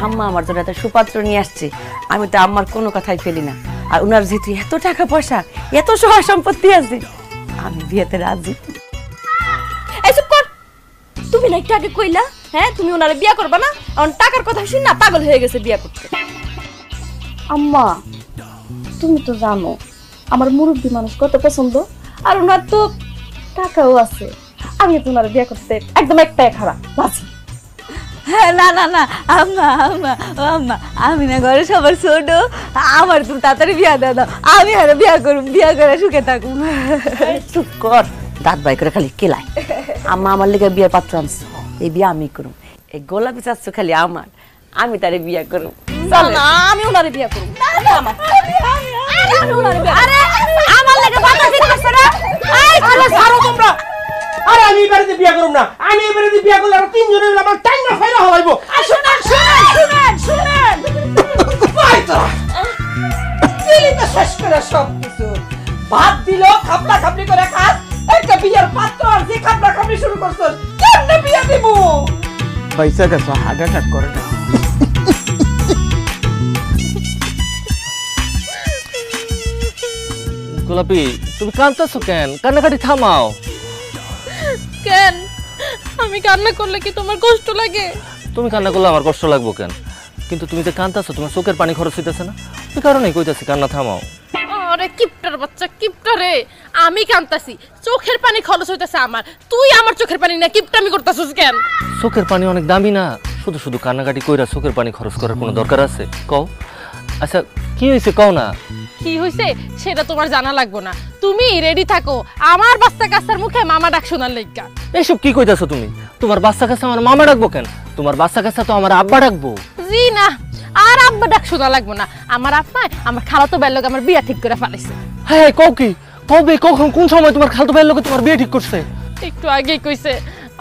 আম্মা আমার জন্য একটা সুপাত্র নিয়ে আসছে, আমি তো আম্মার কোনো কথাই ফেলি না। আর ওনার যেহেতু এত টাকা পয়সা, এত সহায় সম্পত্তি আছে, আমি বিয়েতে রাজি। এই চুপ কর, তুমি না একটু আগে কইলা হ্যাঁ তুমি ওনারে বিয়া করবা না, এখন টাকার কথা শুন না পাগল হয়ে গেছে বিয়া করতে। আম্মা তুমি তো জানো আমার মুরব্বী মানুষ কত পছন্দ, আর ওনার তো টাকাও আছে। আমি তো ওনারে বিয়া করতে একদম একটাই খারাপ রাজি। না না না আম্মা আম্মা ও আম্মা, আমি না ঘরে সবার ছোট, আমার তুমি তাড়াতাড়ি বিয়া দাও দাও, আমি আর বিয়া করুম, বিয়া করে সুখে থাকুম। চুপ কর, দাঁত বাই করে খালি কেলাই। আম্মা আমার লেগে বিয়ের পাত্র আনছে, এই বিয়ে আমি করুম। এই গোলাপি চাচ্ছ খালি আমার, আমি তারে বিয়া করুম। না আমি ওনারে বিয়া করব। আমার লাগে বাধা দিতে করছে না। এই চলো ছাড়ো তোমরা। আরে আমি এই বাড়িতে বিয়ে করব না, আমি এই বাড়িতে বিয়ে করলে আর 3 জনের আমার টাইম না ফাইরা হলাইবো। শুনেন শুনেন শুনেন শুনেন দিলি তো শেষ করে সব কিছু। ভাত দিল খাপলা খাপলি করে খাস, একটা বিয়ের পাত্র আর যে খাপলা খাপলি শুরু করছস, কেমনে বিয়ে দিব? বাইসা গেছো, হার্ট অ্যাটাক করে না। গোলাপি তুমি কাঁদতেছো কেন? কান্নাকাটি থামাও। কেন আমি কান্না করলে কি তোমার কষ্ট লাগে? তুমি কান্না করলে আমার কষ্ট লাগবো কেন? কিন্তু তুমি যে কাঁদতেছো, তোমার চোখের পানি খরচ হইতেছে না? ওই কারণেই কইতাছি কান্না থামাও। আরে কিপটার বাচ্চা কিপটা রে, আমি কান্তাছি, চোখের পানি খরচ হইতাছে আমার, তুই আমার চোখের পানি না কিপটামি করতাছিস কেন? চোখের পানি অনেক দামি না, শুধু শুধু কান্নাকাটি কইরা চোখের পানি খরচ করার কোনো দরকার আছে? কও। আচ্ছা কি হয়েছে কও না। কি হইছে সেটা তোমার জানা লাগবো না, তুমি রেডি থাকো আমার বাচ্চা কাচ্চার মুখে মামা ডাক শোনার লাইগা। এইসব কি কইতাছো তুমি? তোমার বাচ্চা কাচ্চা আমার মামা ডাকবো কেন? তোমার বাচ্চা কাচ্চা তো আমার আব্বা ডাকবো। জি না, আর আব্বা ডাক শোনা লাগবো না, আমার আব্বা আমার খালাতো ভাইয়ের লগে আমার বিয়া ঠিক করে ফেলাইছে। হ্যাঁ কও কি? কবে কখন কোন সময় তোমার খালাতো ভাইয়ের লগে তোমার বিয়ে ঠিক করছে? একটু আগেই কইছে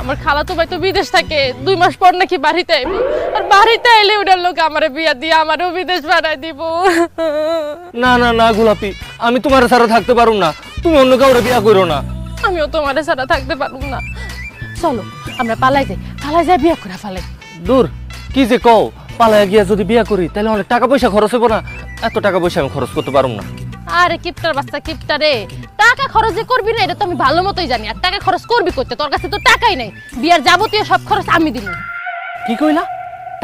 আমার খালাতো ভাই তো বিদেশ থাকে, 2 মাস পর নাকি বাড়িতে আইব, আর বাড়িতে আইলে ওটার লোক আমার বিয়া দিয়ে আমারও বিদেশ পাঠাই দিব। না না না গোলাপি, আমি তোমার ছাড়া থাকতে পারুম না, তুমি অন্য কাউরে বিয়া করো না। আমিও তোমার ছাড়া থাকতে পারুম না, চলো আমরা পালাই যাই বিয়া করে ফেলাই। দূর, কি যে কও, পালায়া গিয়া যদি বিয়া করি তাহলে অনেক টাকা পয়সা খরচ হইব না? এত টাকা পয়সা আমি খরচ করতে পারুম না। আরে কিপটার বাচ্চা কিপটা রে, টাকা খরচ যে করবি না এটা তো আমি ভালো মতোই জানি, আর টাকা খরচ করবি করতে, তোর কাছে তো টাকাই নাই, বিয়ার যাবতীয় সব খরচ আমি দিব। কি কইলা?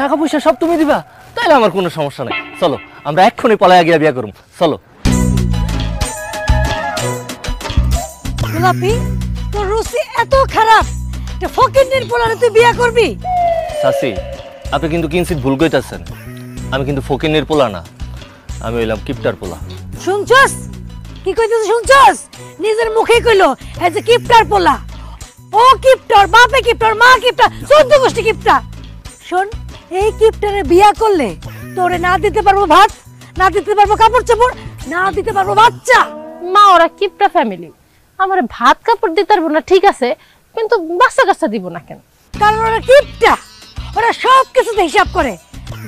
টাকা পয়সা সব তুমি দিবা? তাহলে আমার কোনো সমস্যা নাই, চলো আমরা এক্ষুনি পালায়া গিয়া বিয়া করুম, চলো। গোলাপি তোর রুচি এত খারাপ, এটা ফকিন্নির পোলারে তুই বিয়া করবি? চাচি আপনি কিন্তু কিঞ্চিত ভুল কইতাছেন, আমি কিন্তু ফকিনের পোলা না, আমি হইলাম কিপটার পোলা। শুনছস কি কইতেছে? শুনছস? নিজের মুখে কইলো এই যে কিপটার পোলা। ও কিপটার বাপে কিপটার, মা কিপটার, 14 গোষ্ঠী কিপটা। শোন, এই কিপটারে বিয়া করলে তোরে না দিতে পারবো ভাত, না দিতে পারবো কাপড় চোপড়, না দিতে পারবো বাচ্চা। মা ওরা কিপটা ফ্যামিলি, আমার ভাত কাপড় দিতে পারবো না ঠিক আছে, কিন্তু বাচ্চা কাচ্চা দিব না কেন? কারণ ওরা কিপটা, ওরা সব কিছুতে হিসাব করে,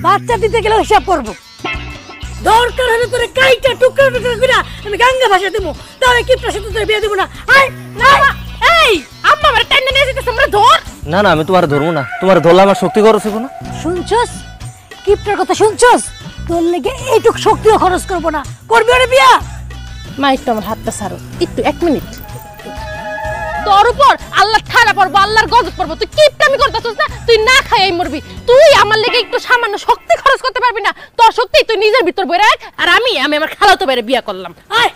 বাচ্চা দিতে গেলে হিসাব করবো। দরকার হলে তোরে কাইটা টুকরা টুকরা করে আমি গঙ্গা ভাষা দেবো, তাহলে কিপটার সাথে তোর বিয়ে দেবো না। আয় না, এই আম্মা আমার টাইনা নিয়ে যেতেছে, আমরা ধর। না না আমি তোমার ধরবো না, তোমার ধরলে আমার শক্তি খরচ হইব না। শুনছস কিপটার কথা? শুনছস? তোর লেগে এইটুক শক্তিও খরচ করবো না, করবি ওরে বিয়া? মা একটু আমার হাতটা ছাড়ো, একটু 1 মিনিট। তোর উপর আল্লাহ ঠাড়া পড়বো, আল্লাহর গজব পড়বো, তুই কিপটামি করতেছিস না? তুই না খাইয়াই মরবি, তুই আমার লেগে একটু সামান্য শক্তি খরচ করতে পারবি না? তোর শক্তি তুই নিজের ভিতর বইরা রাখ, আর আমি আমার খালাতো ভাইরে বিয়া করলাম। আয়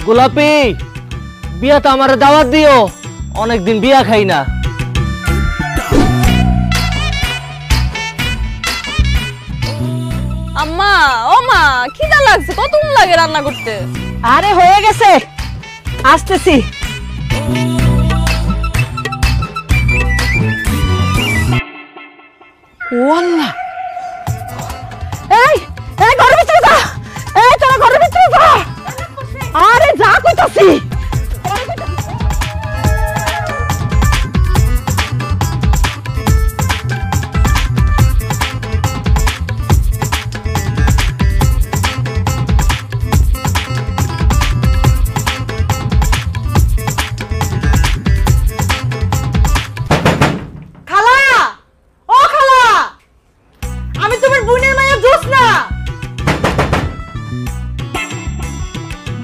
গোলাপি বিয়াতে আমার দাওয়াত দিও, অনেকদিন বিয়া খাই না। আম্মা ও মা খিদা লাগছে, কতক্ষণ লাগে রান্না করতে? আরে হয়ে গেছে, আসতেছি। ওয়াল্লাহ, এই এই ঘরের ভিতরে যা, এই তোরা ঘরের ভিতরে যা। আরে যা কইতাছি।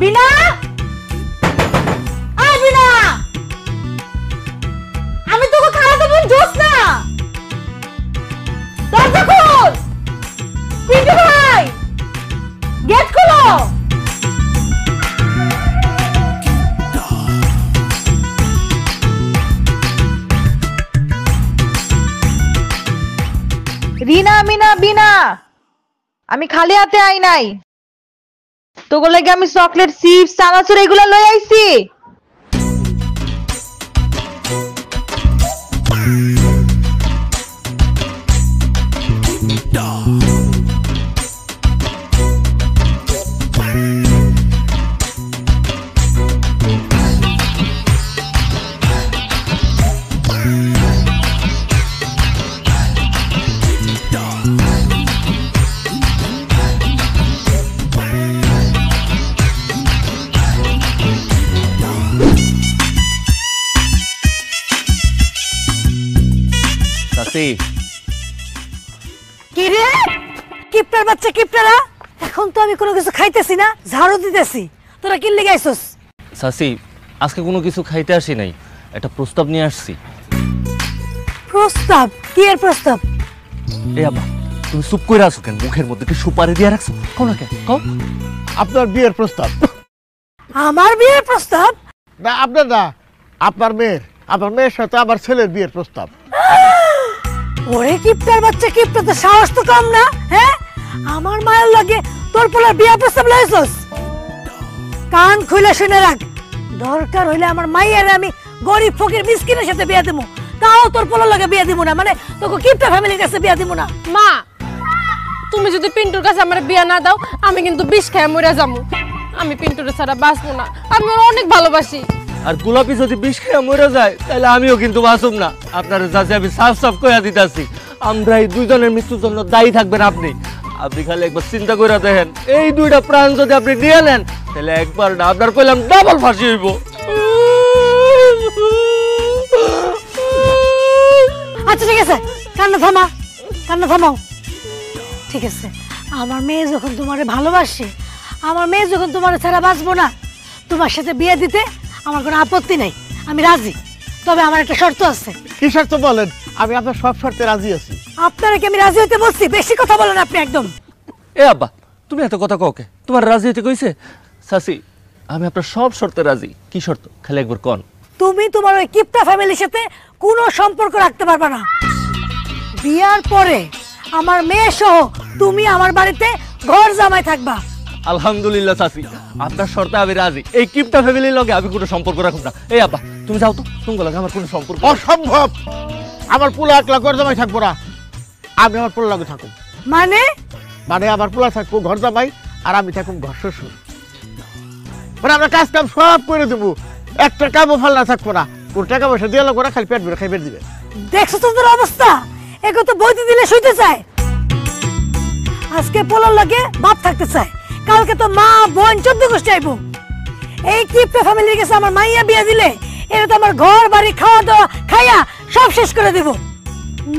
বিনা, আয় বিনা, আমি তোকে খাওয়াতে বোন জোসনা, দরজা খোল। পিন্টু ভাই গেট খোলো। রিনা মিনা বিনা, আমি খালি হাতে আই নাই, তোগুলো লাগে আমি চকলেট চিপস চানাচুর এগুলো লই আইছি। চাচি কি রে কিপটার বাচ্চা কিপটারা, এখন তো আমি কোনো কিছু খাইতেছি না, ঝাড়ু দিতেছি, তোরা কি লেগে আইছস? চাচি আজকে কোনো কিছু খাইতে আসি নাই, একটা প্রস্তাব নিয়ে আসছি। প্রস্তাব? কি এর প্রস্তাব? এ আব্বা তুমি চুপ করে আছো কেন? মুখের মধ্যে কি সুপারি দিয়ে রাখছো? কও না কেন, কও। আপনার বিয়ের প্রস্তাব। আমার বিয়ের প্রস্তাব? না আপনার না, আপনার মেয়ের সাথে আমার ছেলের বিয়ের প্রস্তাব। ওরে কিপটার বাচ্চা কিপটা, তো সাহস তো কম না, হ্যাঁ? আমার মায়ের লাগে তোর পোলার বিয়ের প্রস্তাব লাইছস? কান খুলে শুনে রাখ, দরকার হইলে আমার মাইয়ারে আমি গরিব ফকির মিসকিনের সাথে বিয়ে দেবো, তাও তোর পোলার লাগে বিয়ে দিব না, মানে তোকে কিপটা ফ্যামিলির কাছে বিয়ে দিব না। মা তুমি যদি পিন্টুর কাছে আমার বিয়া না দাও আমি কিন্তু বিষ খেয়ে মরে যাবো। আমি পিন্টুর ছাড়া বাঁচবো না, আমি ওর অনেক ভালোবাসি। আর গোলাপি যদি বিষ খেয়ে মরে যায় তাহলে আমিও কিন্তু বাঁচব না। আপনার চাচি আমি সাফ সাফ কইয়া দিতেছি, আমরা এই দুইজনের মৃত্যুর জন্য দায়ী থাকবেন আপনি। আপনি খালি একবার চিন্তা করে দেখেন, এই দুইটা প্রাণ যদি আপনি নিয়ে নেন তাহলে একবার না আপনার কইলাম ডাবল ফাঁসি হইব। আচ্ছা ঠিক আছে, কান্না থামাও। ঠিক আছে, আমার মেয়ে যখন তোমারে ভালোবাসে, আমার মেয়ে যখন তোমার ছাড়া বাঁচবো না, তোমার সাথে বিয়ে দিতে আমার কোনো আপত্তি নাই, আমি রাজি। তবে আমার একটা শর্ত আছে। কি শর্ত বলেন? আমি আপনার সব শর্তে রাজি আছি। আপনারা কি আমি রাজি হতে বলছি? বেশি কথা বলেন আপনি একদম। এ আব্বা তুমি এত কথা কওকে? তোমার রাজি হইতে কইছে? চাচি আমি আপনার সব শর্তে রাজি। কি শর্ত খালি একবার কোন। তুমি তোমার ওই কিপটা ফ্যামিলির সাথে কোনো সম্পর্ক রাখতে পারবে না। বিয়ার পরে আমার মেয়ে সহ তুমি আমার বাড়িতে ঘর জামাই থাকবা। আলহামদুলিল্লাহ চাচি, আপনার শর্তে আমি রাজি। এই কিপটা ফ্যামিলির লগে আমি কোনো সম্পর্ক রাখব না। এই আব্বা তুমি যাও তো, তুমি লগে আমার কোনো সম্পর্ক। অসম্ভব, আমার পোলা একলা ঘর জামাই থাকবো না, আমি আমার পোলা লাগে থাকুন। মানে আমার পোলা থাকবো ঘর জামাই, আর আমি থাকুন ঘর শ্বশুর। মানে আমরা কাজ কাম সব করে দেবো, একটা কামও ফাল না থাকবো না। কোন টাকা পয়সা দিয়ে লোক খালি পেট ভরে খাইবে দিবে। দেখছো তোদের অবস্থা? এগো তো বইতে দিলে শুইতে চায়। আজকে পোলার লাগে বাপ থাকতে চায়, কালকে তো মা বোন 14 গোষ্ঠী আইবো। এই কিপটা ফ্যামিলির কাছে আমার মাইয়া বিয়ে দিলে এটা তো আমার ঘর বাড়ি খাওয়া দাওয়া খাইয়া সব শেষ করে দেব।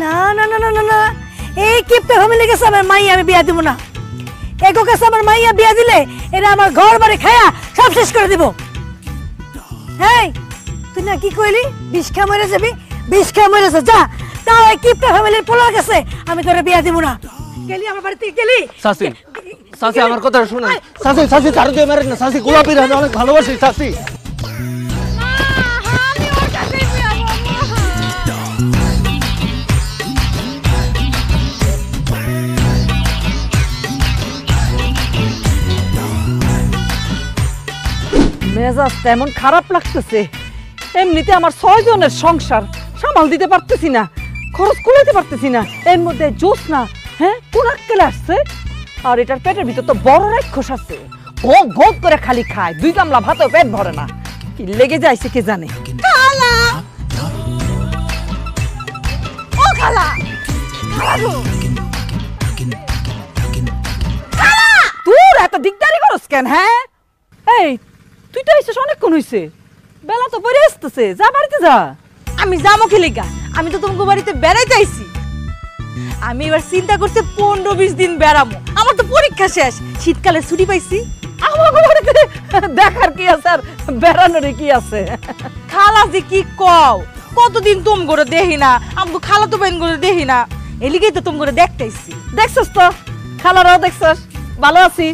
না না না না না, এই কিপটা ফ্যামিলির কাছে আমার মাইয়া আমি বিয়ে দিব না। এগো কাছে আমার মাইয়া বিয়ে দিলে এটা আমার ঘর বাড়ি খাইয়া সব শেষ করে দেব। এই তুই না কি কইলি? বিষ খেয়ে মরে যাবি? বিষ খেয়ে মরে যা, তাও এই কিপটা ফ্যামিলির পোলার কাছে আমি তোরে বিয়ে দিব না। গেলি আমার বাড়িতে গেলি? চাচি চাচি আমার কথা শুনুন। চাচি ঝাড়ু দিয়ে মারেন না চাচি, গোলাপির আমি অনেক ভালোবাসি চাচি। মেজাজ তেমন খারাপ লাগতেছে, এমনিতে আমার 6 জনের সংসার সামাল দিতে পারতেছি না, খরচ কুলাইতে পারতেছি না। এর মধ্যে জ্যোৎস্না কোন আক্কেলে আসছে, আর এটার পেটের ভিতর তো বড় রাক্ষস আছে, ভোগ ভোগ করে খালি খায়, 2 গামলা ভাতও পেট ভরে না। কি লেগে যাইছে কে জানে। খালা ও খালা, খালা গো, খালা তুই এত দিকদারি করস কেন? হ্যাঁ এই তুই তো এসে অনেকক্ষণ হইছে, বেলা তো পরে আসতেছে, যা বাড়িতে যা। আমি যাবো কি লেগা? আমি তো তোমাকে বাড়িতে বেড়াইতে আইছি। আমি এবার চিন্তা করতে 15-20 দিন বেড়ামো, আমার তো পরীক্ষা শেষ, শীতকালে ছুটি পাইছি। আমাকে বাড়িতে দেখার কি আছে আর বেড়ানোর কি আছে? খালা যে কি কও, কতদিন তোম করে দেখি না, আমাকে খালা তো বেন করে দেখি না, এলিগেই তো তোম করে দেখতে আইছি। দেখছস তো, খালারাও দেখছস ভালো আছি,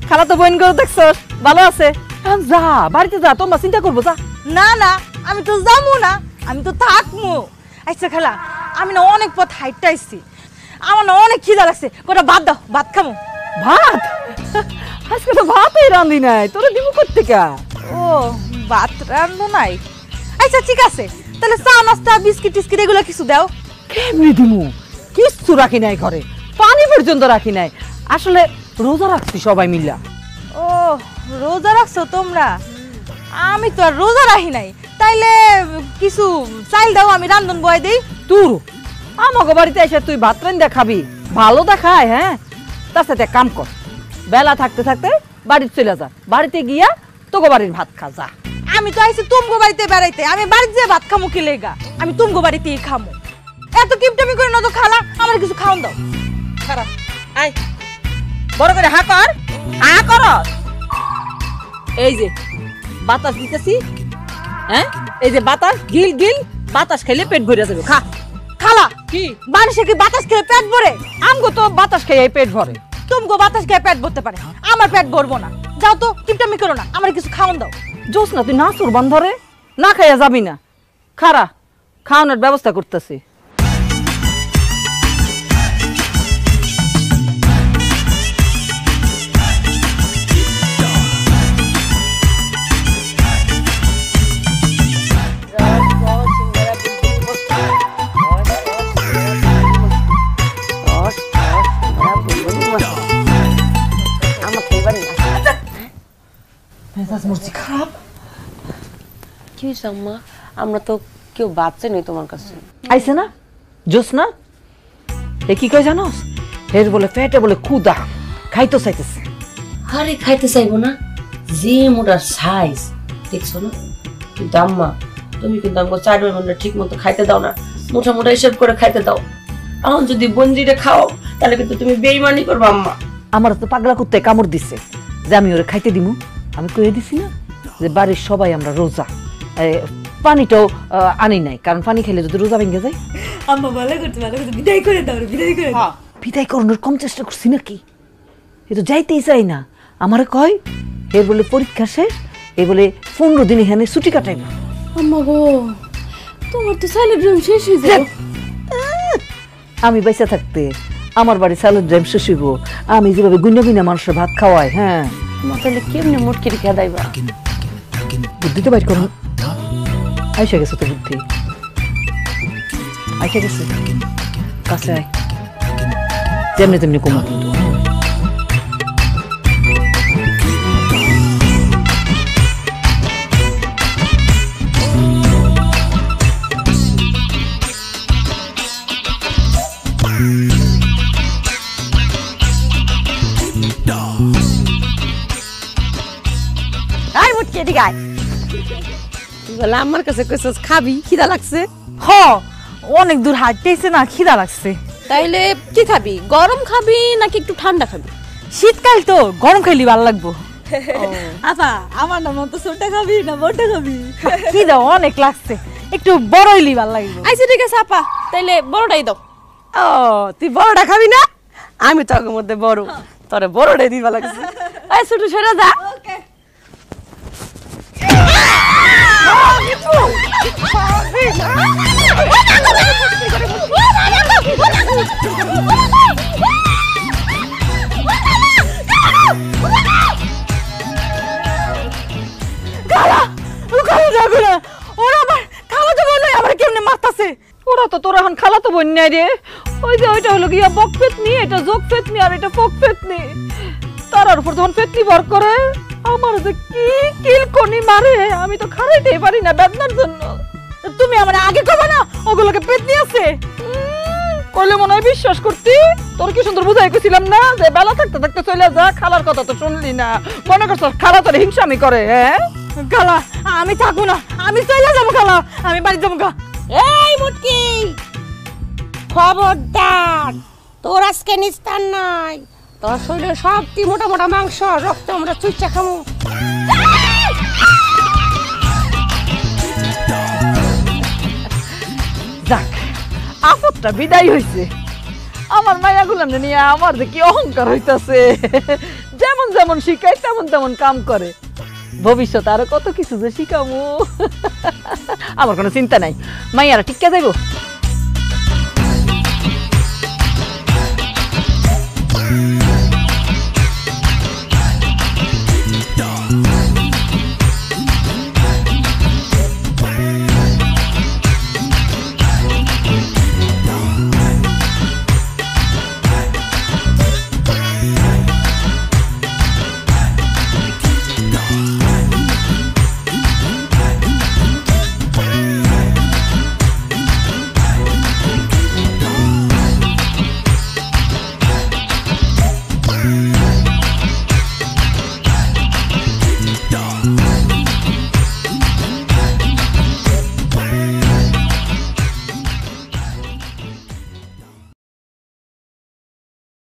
খালা তো বোন করে দেখছস ভালো আছে। যা বাড়িতে যা, তোমরা চিন্তা করবো যা। না না আমি তো যাবো না, আমি তো থাকবো। আচ্ছা খালা, আমি না অনেক পথ হাইটটা আইছি, আমার না অনেক খিদা লাগছে, কটা ভাত দাও, ভাত খামো। ভাত? আজকে তো ভাতই রান্ধি নাই, তোরা দিব কোত্থেকে? ও ভাত রান্ধো নাই? আচ্ছা ঠিক আছে, তাহলে চা নাস্তা বিস্কিট টিস্কিট এগুলো কিছু দাও। কেমনি দিমু? কিচ্ছু রাখি নাই ঘরে, পানি পর্যন্ত রাখি নাই। আসলে রোজা রাখছি সবাই মিল্লা। ও রোজা রাখছো তোমরা? আমি তো আর রোজা রাখি নাই, তাইলে কিছু চাইল দাও, আমি রান্ধন বয় দেই। তুই আমাকে বাড়িতে এসে তুই ভাত রান্ধা খাবি? ভালো দেখায়। হ্যাঁ তার সাথে কাম কর, বেলা থাকতে থাকতে বাড়িতে চলে যা, বাড়িতে গিয়া তোকে বাড়ির ভাত খা যা। আমি তো আইছি তুমগো বাড়িতে বেড়াইতে, আমি বাড়িতে যে ভাত খামো কি লেগা? আমি তুমগো বাড়িতেই খামো। এত কিপটামি করে না তো খালা আমার কিছু খাওন দাও খারাপ আয় বড় করে হা কর এই যে বাতাস দিতেছি হ্যাঁ এই যে বাতাস গিল গিল বাতাস খাইলে পেট ভরে যাবে খা খালা কি মানুষের কি বাতাস খেয়ে পেট ভরে আমগো তো বাতাস খেয়ে পেট ভরে তুমগো বাতাস খেয়ে পেট ভরতে পারে আমার পেট ভরবো না যাও তো কিপটামি করো না আমার কিছু খাওন দাও জোস না তুই না সুরবান ধরে না খাইয়া যাবি না খারা খাওয়ানোর ব্যবস্থা করতেছি খারাপ কি হয়েছে আম্মা? আমরা তো কেউ বাচ্চা নেই তোমার কাছে। আইছে না জোস না এ কি কয় জানোস হের বলে পেটে বলে ক্ষুধা খাইতো চাইতেছে আরে খাইতে চাইবো না যে মোটার সাইজ দেখছো না কিন্তু আম্মা তুমি কিন্তু আমাকে 4 ঘন্টা ঠিক মতো খাইতে দাও না মোটা মোটা হিসেব করে খাইতে দাও এখন যদি বঞ্জিরে খাও তাহলে কিন্তু তুমি বেইমানি করবে আম্মা আমার তো পাগলা কুত্তে কামড় দিছে যে আমি ওরে খাইতে দিমু আমি কইয়ে দিছি না যে বাড়ির সবাই আমরা রোজা পানিটাও আনি নাই কারণ পানি খেলে যদি রোজা ভেঙে যায় আম্মা ভালো করতে বিদায় করে দাও বিদায় করে দাও বিদায় করানোর কম চেষ্টা করছি নাকি এ তো যাইতেই চাই না আমারে কয় এর বলে পরীক্ষা শেষ এ বলে 15 দিন এখানে ছুটি কাটাইব আম্মা গো তোমার তো সেলিব্রেশন শেষ হয়ে যাবে আমি বাইসা থাকতে আমার বাড়ি সালাদ ড্রাম শেষ হইব আমি যেভাবে গুইনা গুইনা মানুষের ভাত খাওয়াই হ্যাঁ মা তাহলে কেমনে মুটকি রেখে দাইবা বুদ্ধি তো বাইর করুন আইসা গেছে তো বুদ্ধি আইসা গেছে কাছে আয় যেমনি তেমনি কমা কিন্তু আই মুটকি এদিকে আয় বলে আমার কাছে কইছস খাবি খিদা লাগছে হ অনেক দূর হাঁটতেছে না খিদা লাগছে তাইলে কি খাবি গরম খাবি নাকি একটু ঠান্ডা খাবি শীতকাল তো গরম খাইলি ভালো লাগবো আপা আমার নাম তো ছোটটা খাবি না বড়টা খাবি খিদা অনেক লাগছে একটু বড় হইলি ভালো লাগবে আইছে ঠিক আছে আপা তাইলে বড়টাই দাও ও তুই বড়টা খাবি না আমি তো আগের মধ্যে বড় তোরে বড়টাই দিবা লাগছে এই ছোট সরে যা ওরা তো তোর এখন খালা তো বোন নাই রে ওই যে ওইটা হলো গিয়া বক পেতনি এটা যোগ পেতনি আর এটা ফক পেতনি তার উপর যখন পেতনি ভর করে আমার যে কি কিলকনি মারে আমি তো খারাইতেই পারি না বেদনার জন্য তুমি আমার আগে কবে না ওগুলোকে পেতনি আছে কইলে মনে হয় বিশ্বাস করতি তোর কি সুন্দর বুঝাই কইছিলাম না যে বেলা থাকতে থাকতে চলে যা খালার কথা তো শুনলি না মনে করছ খালা তোর হিংসামি করে হ্যাঁ খালা আমি থাকবো না আমি চলে যাবো খালা আমি বাড়ি যাবো গা এই মুটকি খবরদার তোর আজকে নিস্তার নাই তোর শরীরে সব মোটা মোটা মাংস রক্ত আমরা চুইচা খামু যাক আপদটা বিদায় হইছে আমার মায়া গুলাম নিয়ে আমার যে কি অহংকার হইতাছে যেমন যেমন শিখাই তেমন তেমন কাম করে ভবিষ্যতে আরো কত কিছু যে শিখামু আমার কোনো চিন্তা নাই মাইয়ারা টিকা যাইব